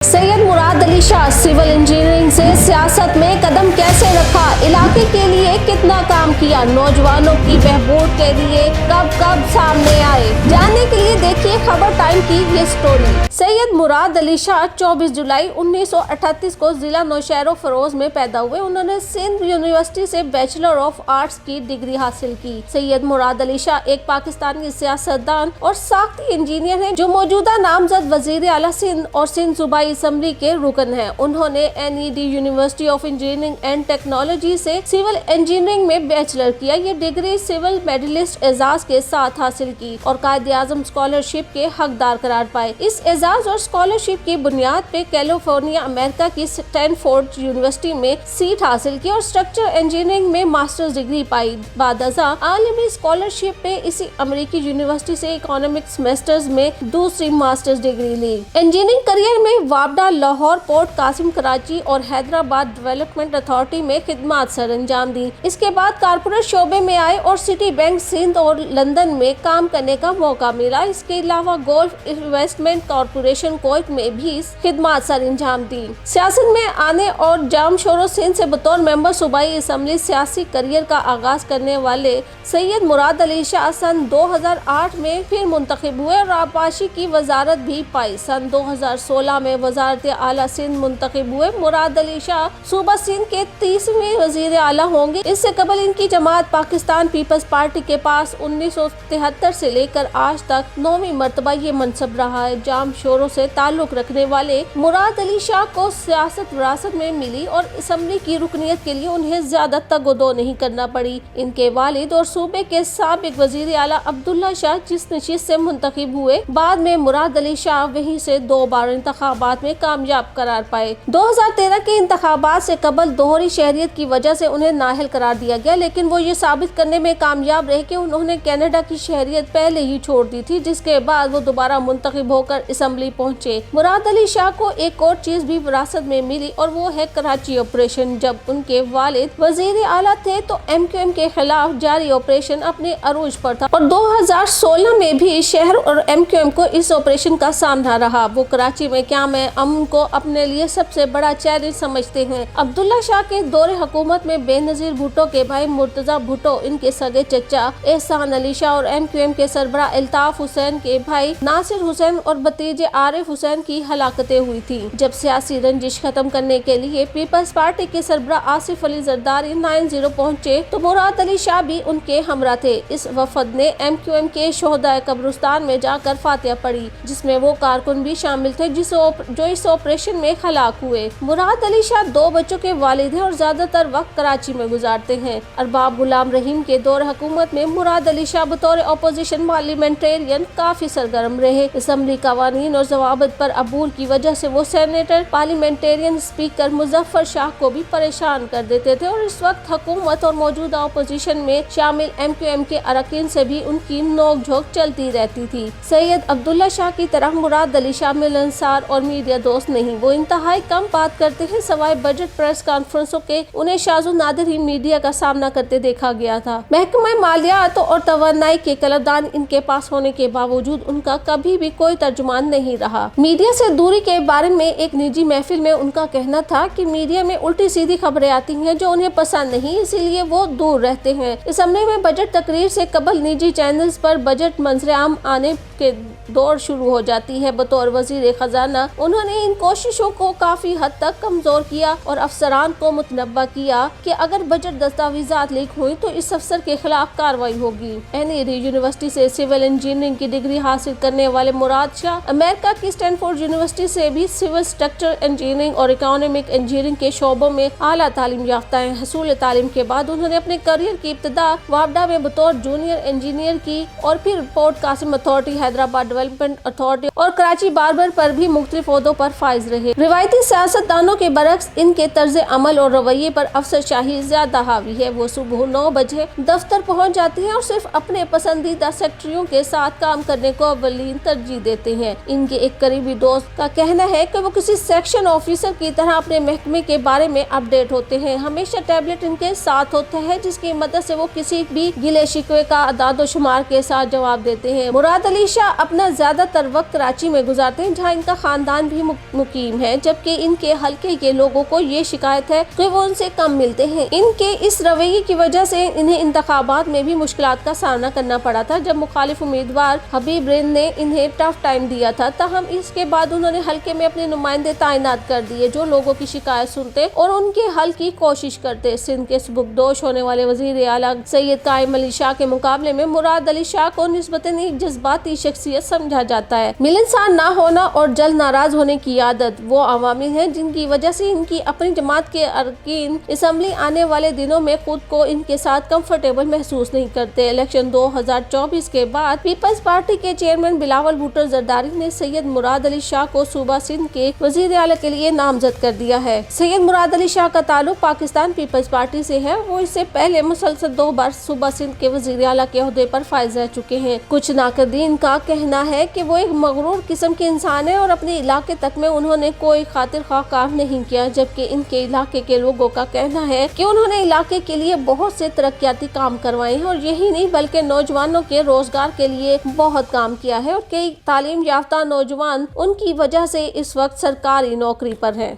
Syed Murad Ali Shah civil engineering से सियासत में कदम कैसे रखा, इलाके के लिए कितना काम किया, नौजवानों की बहबूद के लिए कब कब सामने आए, जानने के लिए देखिए खबर टाइम की ये स्टोरी। सैयद मुराद अली शाह 24 जुलाई 1938 को जिला नौशहरों फरोज में पैदा हुए। उन्होंने सिंध यूनिवर्सिटी से बैचलर ऑफ आर्ट्स की डिग्री हासिल की। सैयद मुराद अली शाह एक पाकिस्तानी सियासतदान और साख्ती इंजीनियर हैं जो मौजूदा नामजद वजीर आला सिंध और सिंध सूबाई असम्बली के रुकन हैं। उन्होंने NED university of engineering and technology से सिविल इंजीनियरिंग में बैचलर किया। ये डिग्री सिविल मेडलिस्ट एजाज के साथ हासिल की और कायदे आजम स्कॉलरशिप के हकदार करार पाए। इस एजाज और स्कॉलरशिप की बुनियाद पे कैलिफोर्निया अमेरिका की स्टैनफोर्ड यूनिवर्सिटी में सीट हासिल की और स्ट्रक्चर इंजीनियरिंग में मास्टर्स डिग्री पाई। बादअज़ा आलमी स्कॉलरशिप पे इसी अमेरिकी यूनिवर्सिटी से इकोनॉमिक्स मास्टर्स में दूसरी मास्टर्स डिग्री ली। इंजीनियरिंग करियर में वापडा, लाहौर, पोर्ट कासिम, कराची और हैदराबाद डेवलपमेंट अथॉरिटी में खिदमत सर अंजाम दी। इसके बाद कारपोरेट शोबे में आए और सिटी बैंक सिंध और लंदन में काम करने का मौका मिला। इसके अलावा गोल्फ इन्वेस्टमेंट कॉरपोरेशन कोइट में भी खिदमत सर अंजाम दी। सियासत में आने और जाम शोरो सिंध से बतौर मेंबर सूबाई असम्बली सियासी करियर का आगाज करने वाले सैयद मुराद अली शाह सन 2008 में फिर मुंतखब हुए और आबाशी की वजारत भी पाई। सन 2016 में वजारत आला सिंध मुंतखब हुए। मुराद अली शाह सूबा सिंध के 30वें वजीर आला होंगे। इससे कबल इनकी जमात पाकिस्तान पीपल्स पार्टी के पास 1973 से लेकर आज तक 9वीं मरतबा ये मनसब रहा है। जाम शोरों से ताल्लुक रखने वाले मुराद अली शाह को सियासत विरासत में मिली और असम्बली की रुकनीत के लिए उन्हें ज्यादा तगोदो नहीं करना पड़ी। इनके वालिद और सूबे के साबिक वजीर आला अब्दुल्ला शाह जिस नशीद से मुंतखब हुए, बाद में मुराद अली शाह वहीं से 2 बार इंतखाबात में कामयाब करार पाए। 2013 के इंतखाबात से कबल दोहरी शहरियत की वजह से उन्हें नाअहल करार दिया गया, लेकिन वो ये साबित करने में कामयाब रहे कि उन्होंने कनाडा की शहरियत पहले ही छोड़ दी थी, जिसके बाद वो दोबारा मुंतखब होकर असम्बली पहुंचे। मुराद अली शाह को एक और चीज भी विरासत में मिली और वो है कराची ऑपरेशन। जब उनके वालिद वजीर आला थे तो MQM के खिलाफ जारी ऑपरेशन अपने अरूज पर था और 2016 में भी शहर और MQM को इस ऑपरेशन का सामना रहा। वो कराची में क़याम अमन को अपने लिए सबसे बड़ा चैलेंज समझते हैं। अब्दुल्ला शाह के दौरे हुकूमत में बेनजीर भुट्टो के भाई मुर्तजा भुट्टो, इनके सगे चचा एहसान अली शाह और MQM के सरबरा अल्ताफ हुसैन के भाई नासिर हुसैन और भतीजे आरिफ हुसैन की हलाकतें हुई थी। जब सियासी रंजिश खत्म करने के लिए पीपल्स पार्टी के सरबरा आसिफ अली जरदारी 90 पहुंचे तो मुराद अली शाह भी उनके हमरा थे। इस वफद ने MQM के शोहदाए कब्रिस्तान में जाकर फातिहा पढ़ी, जिसमें वो कारकुन भी शामिल थे जो इस ऑपरेशन में हलाक हुए। मुराद अली शाह 2 बच्चों के वालिद हैं और ज्यादातर वक्त कराची में गुजारते हैं। अरबाब गुलाम रहीम के दौर हुकूमत में मुराद अली शाह बतौर अपोजिशन पार्लियामेंटेरियन काफी सरगर्म रहे। असम्बली कवानीन और जवाबत पर अबूल की वजह से वो senator, parliamentarian speaker Muzaffar Shah को भी परेशान कर देते थे और इस वक्त हुकूमत और मौजूदा अपोजिशन में शामिल MQM के अरकान से भी उनकी नोक-झोंक चलती रहती थी। सैयद अब्दुल्ला शाह की तरह मुराद अली शाह मिलनसार और मीडिया दोस्त नहीं, वो इंतहाई कम बात करते हैं। सवाए बजट प्रेस कॉन्फ्रेंसों के उन्हें शाज़ो नादिर ही मीडिया का सामना करते देखा गया था। महकमा मालियात और तवानाई के कलरदान इनके पास होने के बावजूद उनका कभी भी कोई तर्जुमान नहीं रहा। मीडिया से दूरी के बारे में एक निजी महफिल में उनका कहना था कि मीडिया में उल्टी सीधी खबरें आती हैं जो उन्हें पसंद नहीं, इसीलिए वो दूर रहते हैं। असम्बली में बजट तकरीर से कबल निजी चैनल्स पर बजट मंजर-ए-आम आने के दौर शुरू हो जाती है। बतौर वजीर खजाना उन्होंने इन कोशिशों को काफी हद तक कमजोर किया और अफसरान को मुतनब्बा किया कि अगर बजट दस्तावेजात लीक हुई तो इस अफसर के खिलाफ कार्रवाई होगी। NED यूनिवर्सिटी से सिविल इंजीनियरिंग की डिग्री हासिल करने वाले मुराद शाह अमेरिका की स्टैनफोर्ड यूनिवर्सिटी से भी सिविल स्ट्रक्चर इंजीनियरिंग और इकोनॉमिक इंजीनियरिंग के शोबों में आला तालीम याफ्ता हैं। हसूल तालीम के बाद उन्होंने अपने करियर की इब्तिदा वापडा में बतौर जूनियर इंजीनियर की और फिर port Qasim authority, Hyderabad development authority और कराची बार्बर पर भी मुख्तलिफ ओहदों पर फाइज रहे। रिवायती सियासतदानों के बरक्स इनके तर्ज अमल और रवैये पर अफसरशाही ज्यादा हावी है। वो सुबह 9 बजे दफ्तर पहुंच जाती हैं और सिर्फ अपने पसंदीदा सेक्रेटरियों के साथ काम करने को अव्वलीन तरजीह देते हैं। इनके एक करीबी दोस्त का कहना है कि वो किसी सेक्शन ऑफिसर की तरह अपने महकमे के बारे में अपडेट होते हैं। हमेशा टैबलेट इनके साथ होता है जिसकी मदद से वो किसी भी गिले शिकवे का अदाद शुमार के साथ जवाब देते हैं। मुराद अली शाह अपना ज्यादा तर वक्त रांची में गुजारते हैं, जहां इनका खानदान भी मुकीम है, जबकि इनके हल्के के लोगों को ये शिकायत है कि वो उनसे कम मिलते हैं। इनके इस रवैये की वजह से इन्हें इंतखाबात में भी मुश्किलात का सामना करना पड़ा था, जब मुखालिफ उम्मीदवार हबीब रिंद ने इन्हें टफ टाइम दिया था। तहम इसके बाद उन्होंने हल्के में अपने नुमाइंदे तैनात कर दिए, जो लोगों की शिकायत सुनते और उनके हल की कोशिश करते। सिंध के सुबुकदोश होने वाले वजीर आला सैयद कायम अली शाह के मुकाबले में मुराद अली शाह को निस्बतन एक जज्बाती शख्सियत समझा जाता है। मिलनसार ना होना और जल्द नाराज होने की आदत वो अवामिल हैं जिनकी वजह से इनकी अपनी जमात के अरकान असेंबली आने वाले दिनों में खुद को इनके साथ कंफर्टेबल महसूस नहीं करते। इलेक्शन 2024 के बाद पीपल्स पार्टी के चेयरमैन बिलावल भुट्टो जरदारी ने सैयद मुराद अली शाह को सूबा सिंध के वजीर आला के लिए नामजद कर दिया है। सैयद मुराद अली शाह का ताल्लुक पाकिस्तान पीपल्स पार्टी से है। वो इससे पहले मुसलसल 2 बार सूबा सिंध के वजीर आला के ओहदे पर फाइज रह चुके हैं। कुछ नाकदीन का कहना है कि वो एक मगरूर किस्म के इंसान है और अपने इलाके तक में उन्होंने कोई खातिर खा काम नहीं किया, जबकि इनके इलाके के लोगों का कहना है कि उन्होंने इलाके के लिए बहुत से तरक्याती काम करवाए हैं और यही नहीं बल्कि नौजवानों के रोजगार के लिए बहुत काम किया है और कई तालीम याफ्ता नौजवान उनकी वजह से इस वक्त सरकारी नौकरी पर हैं।